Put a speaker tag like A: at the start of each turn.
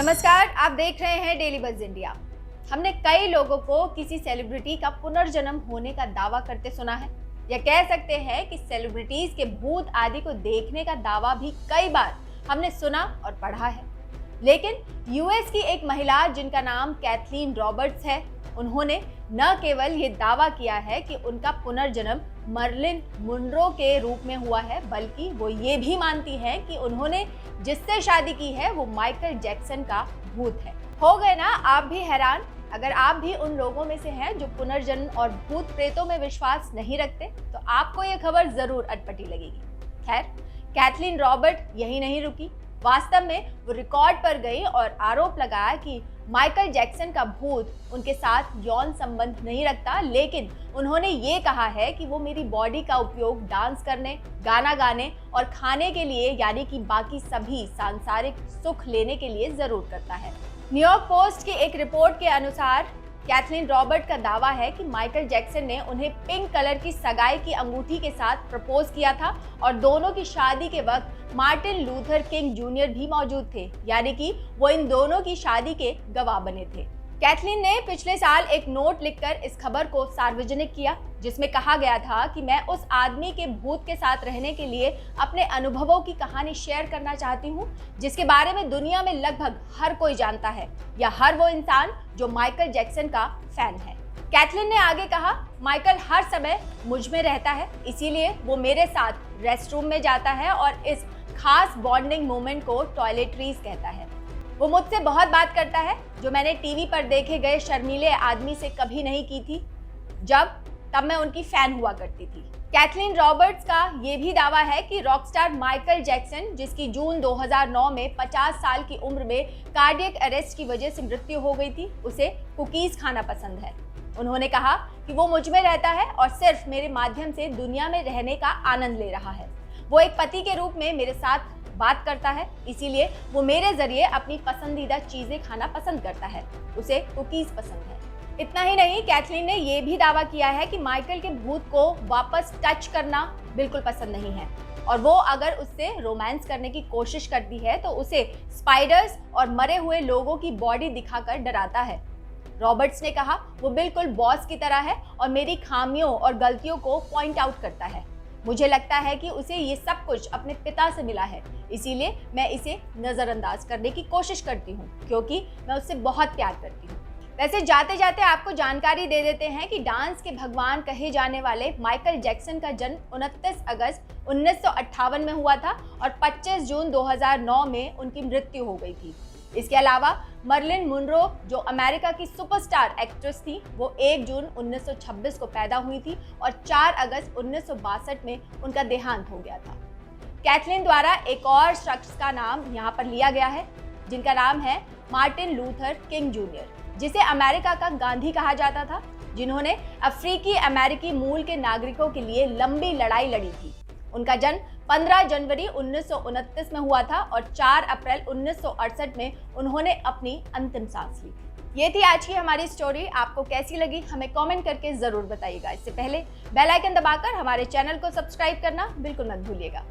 A: नमस्कार, आप देख रहे हैं डेली बज़ इंडिया। हमने कई लोगों को किसी सेलिब्रिटी का पुनर्जन्म होने का दावा करते सुना है, या कह सकते हैं कि सेलिब्रिटीज के भूत आदि को देखने का दावा भी कई बार हमने सुना और पढ़ा है। लेकिन यूएस की एक महिला जिनका नाम कैथलीन रॉबर्ट्स है, उन्होंने न केवल ये दावा किया है कि उनका पुनर्जन्म मर्लिन मुनरो के रूप में हुआ है, बल्कि वो ये भी मानती हैं कि उन्होंने जिससे शादी की है वो माइकल जैक्सन का भूत है। हो गए ना आप भी हैरान? अगर आप भी उन लोगों में से हैं जो पुनर्जन्म और भूत प्रेतों में विश्वास नहीं रखते, तो आपको ये खबर जरूर अटपटी लगेगी। खैर, कैथलीन रॉबर्ट यही नहीं रुकी। वास्तव में वो रिकॉर्ड पर गई और आरोप लगाया कि माइकल जैक्सन का भूत उनके साथ यौन संबंध नहीं रखता, लेकिन उन्होंने ये कहा है कि वो मेरी बॉडी का उपयोग डांस करने, गाना गाने और खाने के लिए, यानी कि बाकी सभी सांसारिक सुख लेने के लिए जरूर करता है। न्यूयॉर्क पोस्ट की एक रिपोर्ट के अनुसार कैथलीन रॉबर्ट का दावा है कि माइकल जैक्सन ने उन्हें पिंक कलर की सगाई की अंगूठी के साथ प्रपोज किया था और दोनों की शादी के वक्त मार्टिन लूथर किंग जूनियर भी मौजूद थे, यानी कि वो इन दोनों की शादी के गवाह बने थे। कैथलीन ने पिछले साल एक नोट लिखकर इस खबर को सार्वजनिक किया, जिसमें कहा गया था कि मैं उस आदमी के भूत के साथ रहने के लिए अपने अनुभवों की कहानी शेयर करना चाहती हूँ, जिसके बारे में दुनिया में लगभग हर कोई जानता है, या हर वो इंसान जो माइकल जैक्सन का फैन है। कैथलीन ने आगे कहा, माइकल हर समय मुझ में रहता है, इसीलिए वो मेरे साथ रेस्टरूम में जाता है और इस खास बॉन्डिंग मोमेंट को टॉयलेटरीज कहता है। वो मुझसे बहुत बात करता है, जो मैंने टीवी पर देखे गए शर्मीले आदमी से कभी नहीं की थी, तब मैं उनकी फैन हुआ करती थी। कैथलीन रॉबर्ट्स का ये भी दावा है कि रॉकस्टार माइकल जैक्सन, जिसकी जून 2009 में 50 साल की उम्र में कार्डियक अरेस्ट की वजह से मृत्यु हो गई थी, उसे कुकीज खाना पसंद है। उन्होंने कहा कि वो मुझ में रहता है और सिर्फ मेरे माध्यम से दुनिया में रहने का आनंद ले रहा है। वो एक पति के रूप में मेरे साथ बात करता है, इसीलिए वो मेरे जरिए अपनी पसंदीदा चीजें खाना पसंद करता है। उसे कुकीज पसंद है। इतना ही नहीं, कैथलीन ने यह भी दावा किया है कि माइकल के भूत को वापस टच करना बिल्कुल पसंद नहीं है, और वो अगर उससे रोमांस करने की कोशिश करती है तो उसे स्पाइडर्स और मरे हुए लोगों की बॉडी दिखाकर डराता है। रॉबर्ट्स ने कहा, वो बिल्कुल बॉस की तरह है और मेरी खामियों और गलतियों को पॉइंट आउट करता है। मुझे लगता है कि उसे ये सब कुछ अपने पिता से मिला है, इसीलिए मैं इसे नज़रअंदाज करने की कोशिश करती हूँ, क्योंकि मैं उससे बहुत प्यार करती हूँ। वैसे जाते जाते आपको जानकारी दे देते हैं कि डांस के भगवान कहे जाने वाले माइकल जैक्सन का जन्म 29 अगस्त 1958 में हुआ था और 25 जून 2009 में उनकी मृत्यु हो गई थी। इसके अलावा मर्लिन मुनरो, जो अमेरिका की सुपरस्टार एक्ट्रेस थी, वो 1 जून 1926 को पैदा हुई थी और 4 अगस्त 1962 में उनका देहांत हो गया था। कैथलीन द्वारा एक और शख्स का नाम यहाँ पर लिया गया है, जिनका नाम है मार्टिन लूथर किंग जूनियर, जिसे अमेरिका का गांधी कहा जाता था, जिन्होंने अफ्रीकी अमेरिकी मूल के नागरिकों के लिए लंबी लड़ाई लड़ी थी। उनका जन्म 15 जनवरी 1929 में हुआ था और 4 अप्रैल 1968 में उन्होंने अपनी अंतिम सांस ली थी। ये थी आज की हमारी स्टोरी। आपको कैसी लगी हमें कमेंट करके जरूर बताइएगा। इससे पहले बेल आइकन दबाकर हमारे चैनल को सब्सक्राइब करना बिल्कुल मत भूलिएगा।